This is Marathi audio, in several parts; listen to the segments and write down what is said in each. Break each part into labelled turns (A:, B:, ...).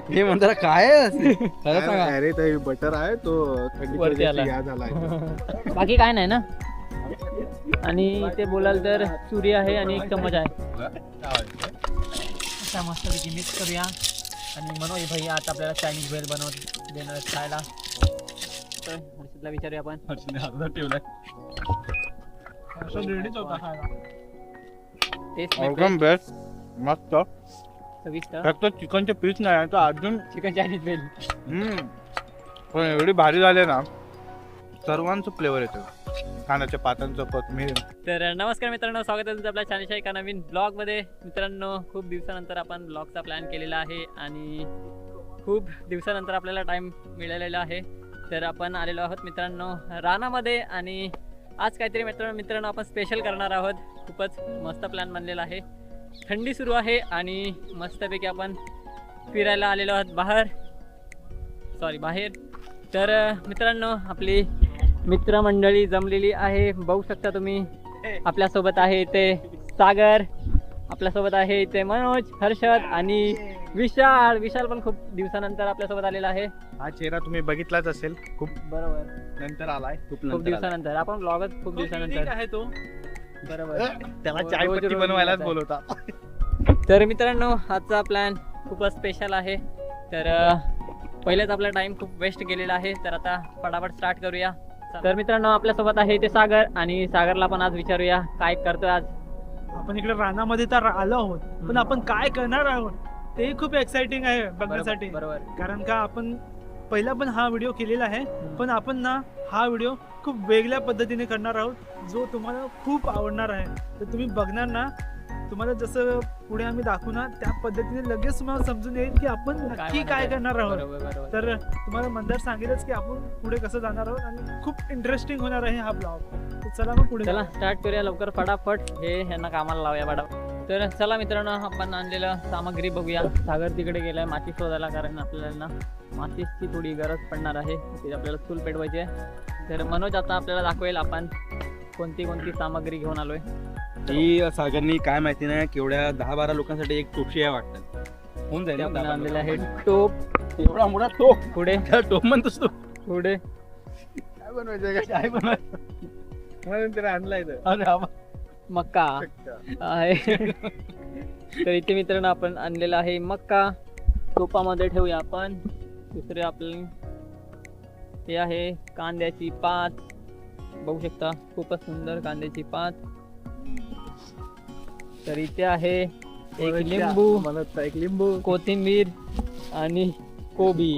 A: हे म्हणतात काय आहे असे? खरं सांगा.
B: अरे ते बटर आहे तो
C: वरती आला.
B: झालाय.
C: बाकी काय नाही ना. आणि ते बोलाल तर सूर्य आहे आणि एक चम्मच आहे. आता मस्तपैकी मिक्स करूया. आणि मनोज भैया आता आपल्याला चायनीज भेल बनवून देणार आहेत खायला. तर हर्षदला विचारूया आपण. टेस्ट
B: एकदम बेस्ट मस्त.
C: चविष्ट
B: फक्त चिकनचे पीस नाही तर अजून
C: चिकन चायनीज भेल.
B: पण एवढी भारी झाली ना, सर्वांचं फ्लेवर येतो खाण्याच्या पातांचं कोथमीर.
C: तर नमस्कार मित्रांनो, स्वागत आहे तुमचं आपल्या छानशा एका नवीन ब्लॉगमध्ये. मित्रांनो, खूप दिवसानंतर आपण ब्लॉगचा प्लॅन केलेला आहे आणि खूप दिवसानंतर आपल्याला टाईम मिळालेला आहे. तर आपण आलेलो आहोत मित्रांनो रानामध्ये आणि आज काहीतरी मित्रांनो आपण स्पेशल करणार आहोत. खूपच मस्त प्लॅन बनलेला आहे. थंडी सुरू आहे आणि मस्तपैकी आपण फिरायला आलेलो आहोत बाहेर. तर मित्रांनो, आपली मित्रमंडळी जमलेली आहे. बघू शकता तुम्ही. आपल्यासोबत आहे इथे सागर, आपल्यासोबत आहे इथे मनोज, हर्षद आणि विशाल पण खूप दिवसानंतर आपल्यासोबत आलेला आहे.
B: हा चेहरा तुम्ही बघितलाच असेल, खूप
C: बरोबर,
B: नंतर आलाय.
C: खूप दिवसानंतर आपण ब्लॉगच खूप दिवसानंतर
B: आहे तो.
C: बरोबर.
B: त्याला
C: रोज-
B: चाय
C: रोज
B: पत्ती
C: रोज
B: बनवायलाच
C: येतात.
B: बोलवता.
C: तर मित्रांनो, आजचा प्लॅन खूपच स्पेशल आहे. तर पहिलेच आपला टाइम खूप वेस्ट गेलेला आहे. तर आता फटाफट स्टार्ट करूया. तर मित्रांनो, आपल्यासोबत आहे इथे सागर आणि सागरला पण आज विचारूया काय करतोय आज.
D: आपण इकडे रानामध्ये तर आलो आहोत, पण आपण काय करणार आहोत ते खूप एक्साइटिंग आहे बघण्यासाठी.
C: बरोबर.
D: कारण का आपण पहिला पण हा व्हिडिओ केलेला आहे, पण आपण ना हा व्हिडिओ खूप वेगळ्या पद्धतीने करणार आहोत, जो तुम्हाला खूप आवडणार आहे. तर तुम्ही बघणार ना, तुम्हाला जसं पुढे आम्ही दाखवू ना, त्या पद्धतीने लगेच तुम्हाला समजून येईल की आपण नक्की काय करणार आहोत.
C: बरोबर.
D: तर तुम्हाला मंदार सांगेलच की आपण पुढे कसं जाणार आहोत आणि खूप इंटरेस्टिंग होणार आहे हा ब्लॉग. तर चला मग पुढे
C: चला स्टार्ट करूया लवकर फटाफट. हे यांना कामाला लावूया फटाफट. तर चला मित्रांनो, आपण आणलेलं सामग्री बघूया. सागर तिकडे गेलाय माती शोधायला, कारण आपल्याला ना मातीची थोडी गरज पडणार आहे. ते आपल्याला चूल पेटवायची आहे. तर मनोज आता आपल्याला दाखवेल आपण कोणती सामग्री घेऊन आलोय.
A: ही सागरनी काय माहिती नाही केवढ्या 10-12 लोकांसाठी एक टोपशी आहे वाटतं. होऊन जाईल
C: ते
A: ना
C: आपण
A: 10-12
C: आणलेलं आहे
A: लोकांना.
C: टोप.
A: एवढा मोठा टोप.
C: पुढे
A: टोप म्हणतोस तू.
C: पुढे
B: काय बनवायचं का?
A: काय बनवायचं?
B: म्हणून तर आणलाय तर.
A: अरे हा बघ.
C: मक्का आहे. तर इथे मित्रांनो आपण आणलेला आहे मक्का. टोपामध्ये ठेवूया आपण. दुसरे आपले हे आहे कांद्याची पात. बघू शकता, खूपच सुंदर कांद्याची पात. तर इथे आहे एक लिंबू, कोथिंबीर आणि कोबी.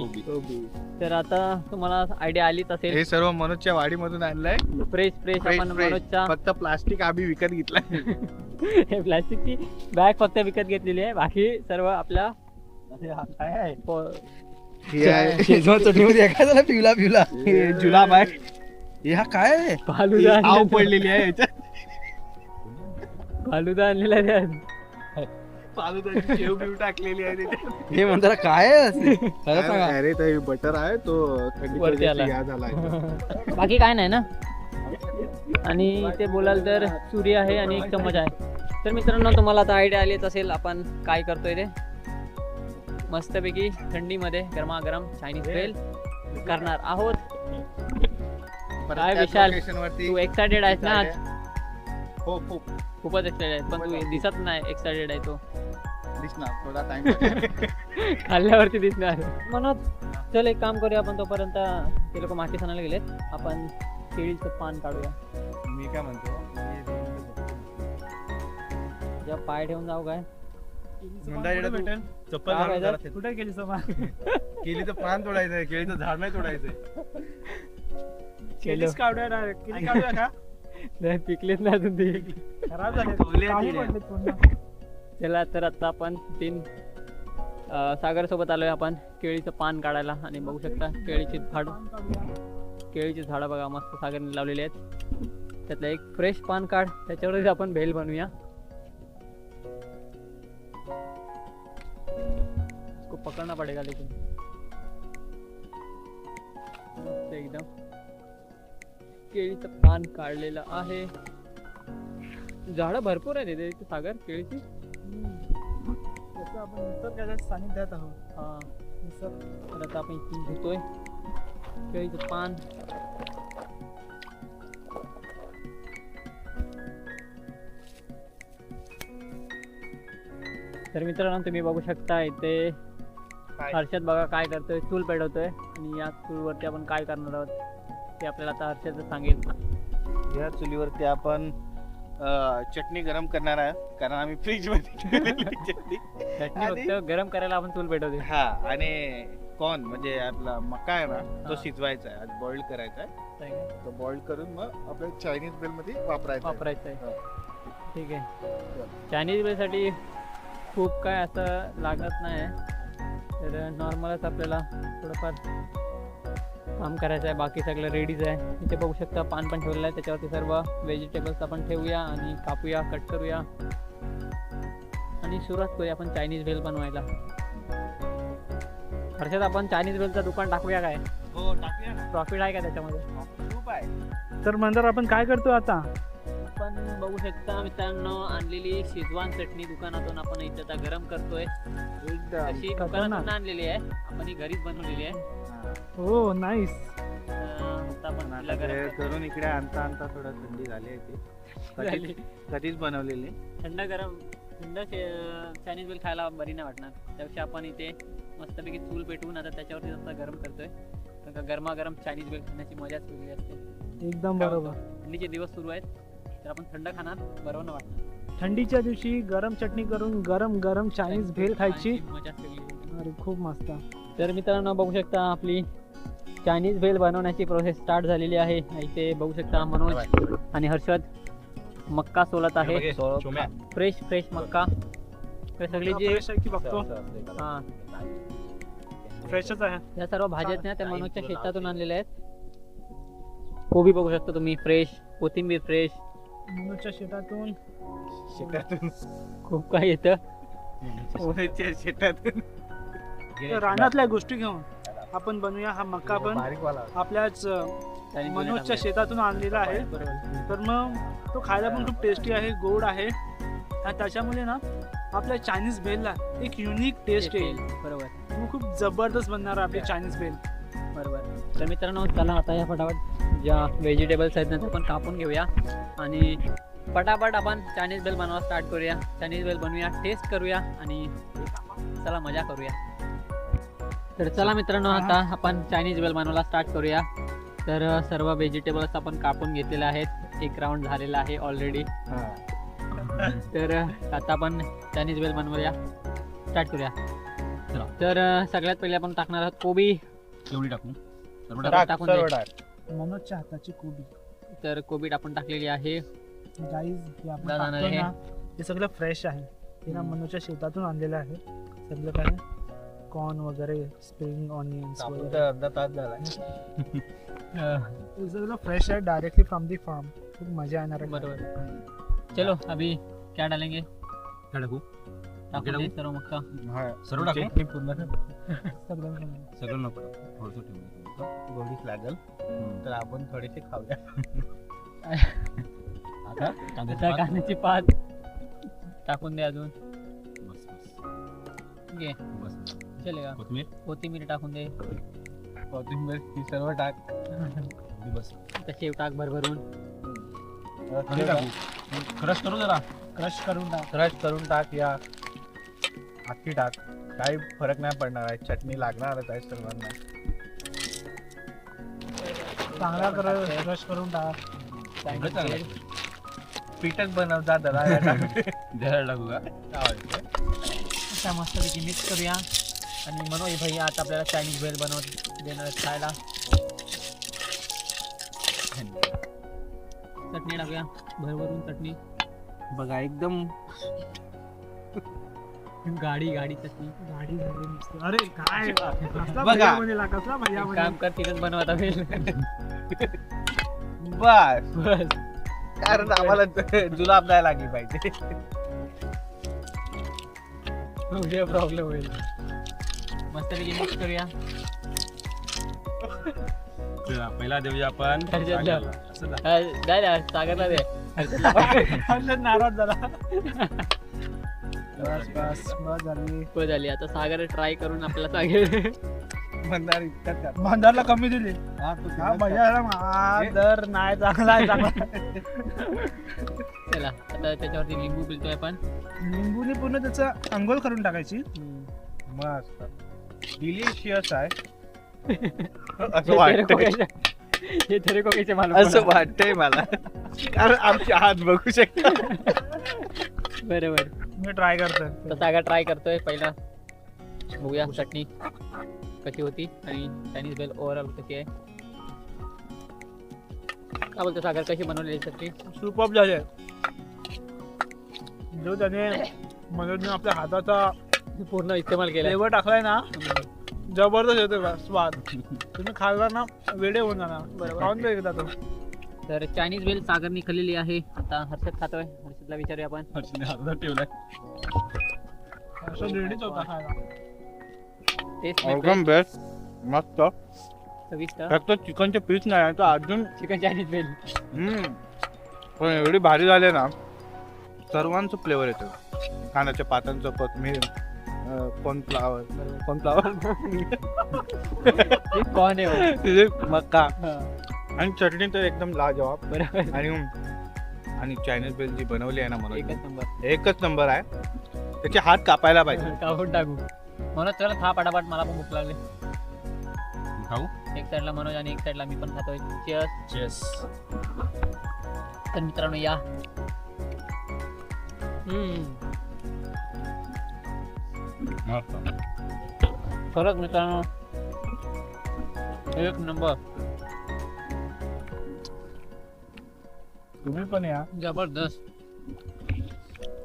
C: तर आता तुम्हाला आयडिया आलीच असेल.
B: हे सर्व मनोजच्या वाडीमधून आणलंय.
C: फ्रेश आपण मनोजच्या
B: फक्त प्लास्टिक आम्ही विकत घेतलाय.
C: हे प्लास्टिकची बॅग फक्त विकत घेतलेली आहे. बाकी सर्व आपल्या
A: अरे हा काय आहे?
B: ही आहे
A: शेजवान चटणीमध्ये एका झाला पिवला. हे जुलाब आहे. हे हा काय आहे?
C: फालुदा
B: आव
C: आणलेला
B: पडलेली आहे याच्यात.
C: आणलेला आहे.
B: फालुदाची शेव बिव टाकलेली आहे त्याच्यात.
A: हे म्हणतात काय आहे असे? खरं सांगा.
B: अरे ते बटर आहे तो
C: वरती आला.
B: झालाय.
C: बाकी काय नाही ना. आणि ते बोलाल तर सूर्य आहे आणि एक चम्मच आहे. तर मित्रांनो, तुम्हाला आता आयडिया आलीच असेल आपण काय करतोय ते. मस्तपैकी थंडीमध्ये गरमागरम चायनीज भेल करणार आहोत. काय विशाल, तू एक्सायटेड आहेस ना आज?
B: हो खूप
C: खूपच एक्सायटेड आहे, पण तू दिसत नाही एक्सायटेड आहे तो.
B: दिसणार थोडा टाइम.
C: खाल्ल्यावरती दिसणार. म्हणून चल एक काम करूया आपण. तोपर्यंत ते लोक माती सणाला गेलेत. आपण केळीचं पान काढूया.
B: मी काय म्हणतो,
C: जेव्हा पाय ठेवून जाऊ काय.
D: भेटेल.
B: चप्पल
C: काय
B: घालून
C: पाहिजे?
B: जरा
D: कुठे गेली सभा?
B: केळीचं पान तोडायचंय, केळीचं झाड नाही तोडायचंय.
D: केलीच काढूया डायरेक्ट. केली काढूया का?
C: नाही, पिकलेच नाही अजून ते.
D: खराब झाले.
B: ओले
D: काळी
B: केले.
D: पडलेत पूर्ण.
C: चला तर आता आपण सागर सोबत आलोय आपण केळीचं पान काढायला. आणि बघू शकता केळीची झाडं बघा मस्त सागरने लावलेली आहेत. त्यातलं एक फ्रेश पान काढ, त्याच्यावरच आपण भेल बनवूया. इसको पकडना पडेगा लेकिन. मस्त एकदम केळीचं पान काढलेलं आहे. झाडं भरपूर आहेत इथे सागर केळीची.
D: आपण निसर्गाच्या सानिध्यात आहोत.
C: हा
D: निसर्ग
C: तर आता आपण इथून घेतोय केळीचं पान. तर मित्रांनो तुम्ही बघू शकता इथे हर्षद बघा काय करतोय, चूल पेटवतोय आणि या चूलवरती आपण काय करणार आहोत ते आपल्याला आता हर्षद सांगेल.
B: या चुलीवरती आपण चटणी गरम करणार आहे, कारण आम्ही फ्रीज मध्ये ठेवलेली चटणी.
C: चटणी
B: आणि-
C: फक्त गरम करायला आपण चूल पेटवतोय.
B: हा, आणि कॉर्न म्हणजे आपला मका आहे ना, तो
C: हा.
B: शिजवायचा आहे, आज बॉइल्ड करायचा आहे. तो बॉइल्ड करून मग आपल्या चायनीज बेल मध्ये वापरायचा आहे.
C: वापरायचं आहे.
B: हो.
C: ठीक आहे. चायनीज बेलसाठी खूप काय असं लागत नाही, तर नॉर्मलच आपल्याला थोडंफार काम करायचं आहे. बाकी सगळं रेडीच आहे. इथे बघू शकता पान पण ठेवलेलं आहे, त्याच्यावरती सर्व व्हेजिटेबल्स आपण ठेवूया आणि कापूया, कट करूया आणि सुरुवात करूया आपण चायनीज भेल बनवायला. हर्षद आपण चायनीज भेलचं दुकान टाकूया काय?
B: हो, टाकूया ना.
C: प्रॉफिट आहे का त्याच्यामध्ये?
B: खूप आहे.
D: तर मंदार आपण काय करतो आता?
C: आपण बघू शकता मित्रांनो आणलेली शेजवान चटणी दुकानातून आपण इथे आता गरम करतोय. अशी दुकानातून आणलेली आहे, आपण ही घरीच बनवलेली आहे.
D: हो नाईस.
C: आता आपण तिला
B: ते
C: गरम
B: करून इकडे आणता थोडं थंडी झाली आहे ती.
C: झाली.
B: कधीच बनवलेली.
C: थंड चायनीज बेल खायला बरी नाही वाटणार, त्यापेक्षा आपण इथे मस्तपैकी चूल पेटवून आता त्याच्यावरती आता गरम करतोय. कारण का गरमागरम चायनीज बेल खाण्याची मजाच वेगळी असते.
D: एकदम
C: काय
D: बरोबर.
C: होतं, थंडीचे दिवस सुरू आहेत, तर आपण थंड खाणार बरोबर नाही वाटणार.
D: थंडीच्या दिवशी गरम चटणी करून गरम गरम चायनीज भेल खायची.
C: मजाच वेगळी.
D: अरे खूप मस्त.
C: तर मित्रांनो बघू शकता आपली चायनीज भेल बनवण्याची प्रोसेस स्टार्ट झालेली आहे. इथे बघू शकता मनोज आणि हर्षद मक्का सोलत आहे.
A: चोम्या.
C: फ्रेश मक्का. तर सगळी जी
D: फ्रेश आहे की बघतो.
C: हा
D: फ्रेशच आहे.
C: या सर्व भाज्या आहेत ना त्या मनोजच्या शेतातून आणलेल्या आहेत. कोबी बघू शकता तुम्ही फ्रेश, कोथिंबीर फ्रेश,
D: मनोजच्या शेतातून.
B: शेतातून.
C: खूप काही येतं.
B: उन्हाच्या शेतातून.
D: तर रानातल्या गोष्टी घेऊन आपण बनवूया हा मक्का पण
B: बारीकवाला.
D: आपल्याच मनोजच्या शेतातून आणलेला आहे. तर मग तो खायला पण खूप टेस्टी आहे, गोड आहे आणि त्याच्यामुळे ना आपल्या चायनीज भेलला एक युनिक टेस्ट येईल.
C: बरोबर
D: मग खूप जबरदस्त बनणार आहे आपली चायनीज भेल.
C: बरोबर. तर मित्रांनो चला आता या फटाफट ज्या व्हेजिटेबल्स आहेत ना ते आपण कापून घेऊया आणि पटापट आपण चायनीज बेल बनवायला स्टार्ट करूया. चायनीज बेल बनवूया, टेस्ट करूया आणि चला मजा करूया. तर चला मित्रांनो आता आपण चायनीज बेल बनवायला स्टार्ट करूया. तर सर्व व्हेजिटेबल्स आपण कापून घेतलेले आहेत. एक राऊंड झालेला आहे ऑलरेडी. तर आता आपण चायनीज बेल बनवूया, स्टार्ट करूया. तर सगळ्यात पहिले आपण टाकणार आहोत कोबी.
A: एवढी टाकू.
C: टाकून दे.
D: मनोजच्या हाताची कोबी.
C: तर कोबी आपण टाकलेली आहे.
D: गाईज हे आपण
C: दादा
D: टाकतो
C: आहे.
D: ना, हे सगळं फ्रेश आहे. ते ना मनोजच्या शेतातून आणलेलं आहे. सगळं काय कॉर्न वगैरे, स्प्रिंग ऑनियन्स वगैरे
B: अर्धा तास झाला.
D: हे सगळं फ्रेश आहे, डायरेक्टली फ्रॉम दी फार्म. खूप मजा येणार आहे.
C: बरोबर. चलो अभी क्या डालेंगे?
A: काय टाकू?
C: टाकून दे सर्व मक्का.
A: सर्व टाकू?
B: चटणी पूर्ण
D: सगळं
A: सगळं नको. थोडंसं ठेवू.
B: गोडीच लागल, तर आपण थोडेसे खाऊया.
A: आता कांद्याची
C: आता
A: पात.
C: कांद्याची पात टाकून दे अजून.
A: बस बस
C: घे
A: बस.
C: चलेगा.
A: कोथिंबीर.
C: कोथिंबीर टाकून दे.
B: कोथिंबीर ही सर्व टाक.
A: बस.
C: आता शेव टाक भरभरून.
A: कांदे टाकू. क्रश करू जरा.
D: क्रश करून टाक.
B: क्रश करून टाक या अख्खी टाक, काही फरक नाही पडणार आहे. चटणी लागणारच आहे सर्वांना.
D: चांगला क्रश करून टाक.
A: एवढं चांगलं.
B: पीठच बनवता जरा.
A: द्यायला टाकू का?
C: आता मस्तपैकी मिक्स करूया आणि मनोज भाई आता आपल्याला चायनीज भेल बनवत देणार आहेत खायला. चटणी टाकूया भरभरून चटणी.
B: बघा एकदम
C: गाडी चटणी.
D: गाडी झाली नुसती. अरे काय कसला
B: बघा.
D: भैया बनेला, कसला भैया
C: एक
D: बनेला.
C: काम कर तिथंच बनवता भेल.
B: बस,
C: बस.
B: कारण आम्हाला जुलाब नाही लागली पाहिजे.
C: उद्या प्रॉब्लेम होईल. मस्तपैकी मिक्स करूया.
A: चला, पहिला देऊया आपण
C: हर्षदला.
A: सागरला.
C: दे सागरला दे.
D: हर्षद नाराज झाला. बस बस बस झाली.
C: खूप झाली. आता सागर ट्राय करून आपल्याला सांगेल.
B: मंदार इतक्यात का?
D: भांडारला कमी दिली.
B: हा, तू
D: हा
B: दिलंस
D: मजा आला. हा, दर नाही चांगला आहे चांगला.
C: चला आता त्याच्यावरती लिंबू पिळतोय आपण.
D: लिंबूने पूर्ण त्याचं अंघोळ करून टाकायची.
B: का? मस्त डिलिशियस आहे. असं
C: हे
B: वाटतंय
C: तरी कोकायचे मला
B: असं वाटतंय मला कारण आमचे हात बघू शकता.
C: बरोबर.
D: मी ट्राय करतोय.
C: तर सागर ट्राय करतोय पहिला. बघूया चटणी कशी होती आणि चायनीज बेल ओव्हरऑल कशी आहे. काय बोलतो सागर, कशी बनवलेली चटणी?
D: सुपअप झाले. जो त्याने मनोजने आपल्या हाताचा
C: पूर्ण इस्तेमाल केला.
D: फ्लेवर टाकलाय ना, जबरदस्त येतो बा स्वाद. तुम्ही खाल्ला ना वेडे होऊन जाणार.
C: बरोबर.
D: खाऊन बघ एकदा तो.
C: तर चायनीज बेल सागरनी खाल्लेली आहे. आता हर्षद खातोय. हर्षदला विचारूया आपण.
A: हर्षदने हातात ठेवलाय.
D: असं रेडीच होता खायला.
C: टेस्ट
B: एकदम बेस्ट. मस्त.
C: चविष्ट
B: फक्त चिकनचे पीस नाही तर अजून
C: चिकन चायनीज बेल.
B: पण एवढी भारी झाले ना, सर्वांचं फ्लेवर येतो. कांद्याच्या पातांचं, कोथमीर, कॉर्नफ्लावर
C: कोण आहे हो?
B: मक्का
C: हा,
B: आणि चटणी तर एकदम लाजवाब.
C: बरोबर.
B: आणि चायनीज बेल जी बनवली आहे ना म्हणून
C: एकच नंबर.
B: एकच नंबर आहे. त्याचे हात कापायला पाहिजे.
C: कापून टाकू. मनोज चला खा पटापट, मला पण भूक लागली.
A: खाऊ?
C: एक साईडला मनोज आणि एक साईडला मी पण खातोय. Cheers.
A: Cheers.
C: तर मित्रांनो या. खरंच मित्रांनो एक नंबर.
B: तुम्ही पण या.
C: जबरदस्त.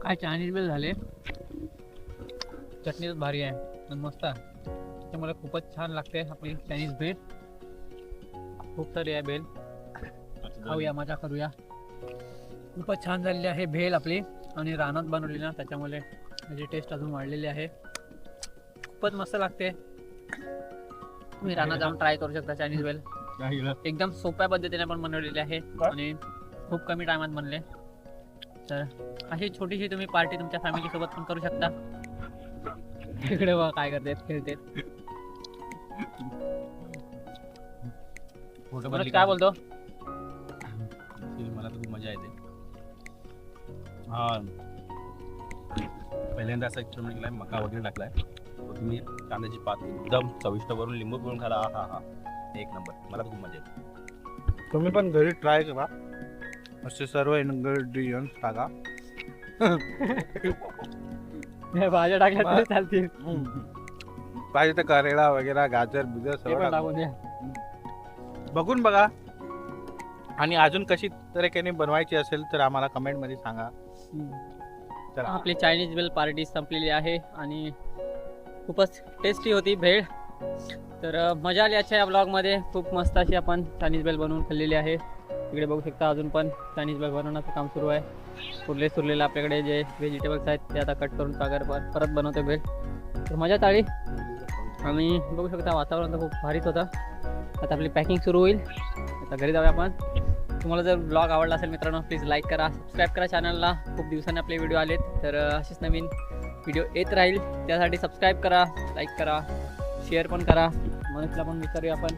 C: काय चायनीज बेल झाले. चटणीच भारी आहे आणि मस्त आहे. त्यामुळे खूपच छान लागते आपली चायनीज बेल. खूप सारी आहे बेल. खाऊया, मजा करूया. खूपच छान झालेली आहे भेल आपली आणि रानात बनवली ना, त्याच्यामुळे त्याची टेस्ट अजून वाढलेली आहे. खूपच मस्त लागते. तुम्ही रानात जाऊन ट्राय करू शकता चायनीज बेल. एकदम सोप्या पद्धतीने पण बनवलेली आहे आणि खूप कमी टायमात बनले. तर अशी छोटीशी तुम्ही पार्टी तुमच्या फॅमिली सोबत पण करू शकता. इकडे बघा काय करते, खेळते. काय बोलतो?
A: मला तर खूप मजा येते. हा, पहिल्यांदा असा एक्सपेरिमेंट केलाय. मका वगैरे टाकलाय, कोथिंबीर, कांद्याची पात, एकदम चविष्ट. वरून लिंबू पिळून खाला. हा हा, एक नंबर. मला तर खूप मजा येते.
B: तुम्ही पण घरी ट्राय करा. असे सर्व इन्ग्रेडियंट्स टाका.
C: भाज्या टाकल्या तरी चालतील.
B: पाहिजे तर करेला वगैरे, गाजर बिजर
C: ते
B: सर्व
C: पण
B: टाका.
C: टाकून द्या.
B: बघून बघा. आणि अजून कशी तरीकेने बनवायची असेल तर आम्हाला कमेंट मध्ये सांगा. चला.
C: आपली चायनीज बेल पार्टी संपलेली आहे आणि खूपच टेस्टी होती भेळ. तर मजा आली आजच्या या ब्लॉगमध्ये. खूप मस्त अशी आपण चायनीज बेल बनवून खाल्लेली आहे. इकडे बघू शकता अजून पण चायनीज बेल बनवण्याचं काम सुरू आहे. सुरलेलं आपल्याकडे जे व्हेजिटेबल्स आहेत ते आता कट करून सागर परत बनवतो भेळ. तर मजाच आली आणि बघू शकता वातावरण तर खूप भारीच होतं. आता आपली पॅकिंग सुरू होईल. आता घरी जाऊया आपण. तुम्हाला जर ब्लॉग आवडला असेल मित्रांनो, प्लीज लाईक करा, सबस्क्राईब करा चॅनलला. खूप दिवसांनी आपले व्हिडिओ आलेत, तर असेच नवीन व्हिडिओ येत राहील. त्यासाठी सबस्क्राईब करा, लाईक करा, शेअर पण करा. मनोजला पण विचारूया आपण.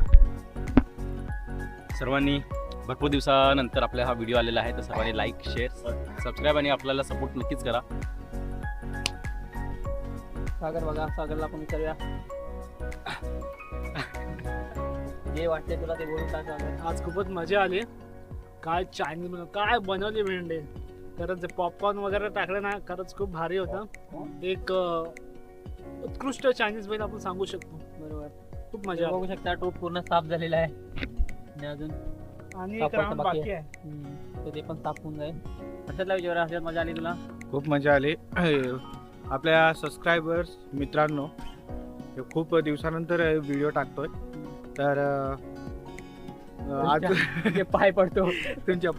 A: सर्वांनी भरपूर दिवसानंतर आपला हा व्हिडिओ आलेला आहे, तर सर्वांनी लाईक, शेअर, सबस्क्राईब आणि आपल्याला सपोर्ट नक्कीच करा.
C: सागर बघा, सागरला पण विचारूया. जे वाटते तुला ते बोलून टाक सागर.
D: आज खूपच मजा आली. काय चायनीज काय बनवली भेंडे. खरंच पॉपकॉर्न वगैरे टाकलं ना, खरंच खूप भारी होतं. एक उत्कृष्ट चायनीज बेल आपण सांगू शकतो.
C: बरोबर.
D: खूप मजा आली.
C: बघू शकता टोप पूर्ण साफ झालेला आहे आणि अजून
D: आणि एक
C: साफाचं
D: राऊंड
C: बाकी
D: बाकी आहे.
C: तर ते पण साफ होऊन जाईल. हर्षदला विचारूया. हर्षद, मजा आली तुला?
B: खूप मजा आली. आपल्या सबस्क्रायबर्स मित्रांनो, खूप दिवसानंतर व्हिडिओ टाकतोय, तर आज
C: ते पाय पडतो
B: तुमच्या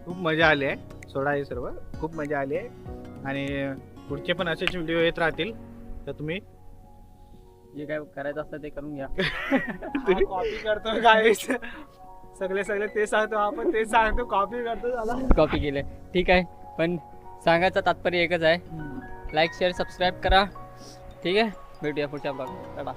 B: खूप मजा आली आहे. सोडा हे सर्व खूप मजा आली आहे आणि पुढचे पण असेच व्हिडिओ येत राहतील. तर तुम्ही
C: जे काय करायचं असतं ते करून घ्या.
D: कॉपी करतो काय सगळे ते सांगतो, आपण ते सांगतो, कॉपी करतो. झाला
C: कॉपी केलं ठीक आहे, पण सांगायचं तात्पर्य एकच आहे, लाईक शेअर सबस्क्राईब करा. ठीक आहे, भेटूया पुढच्या ब्लॉग. टाटा.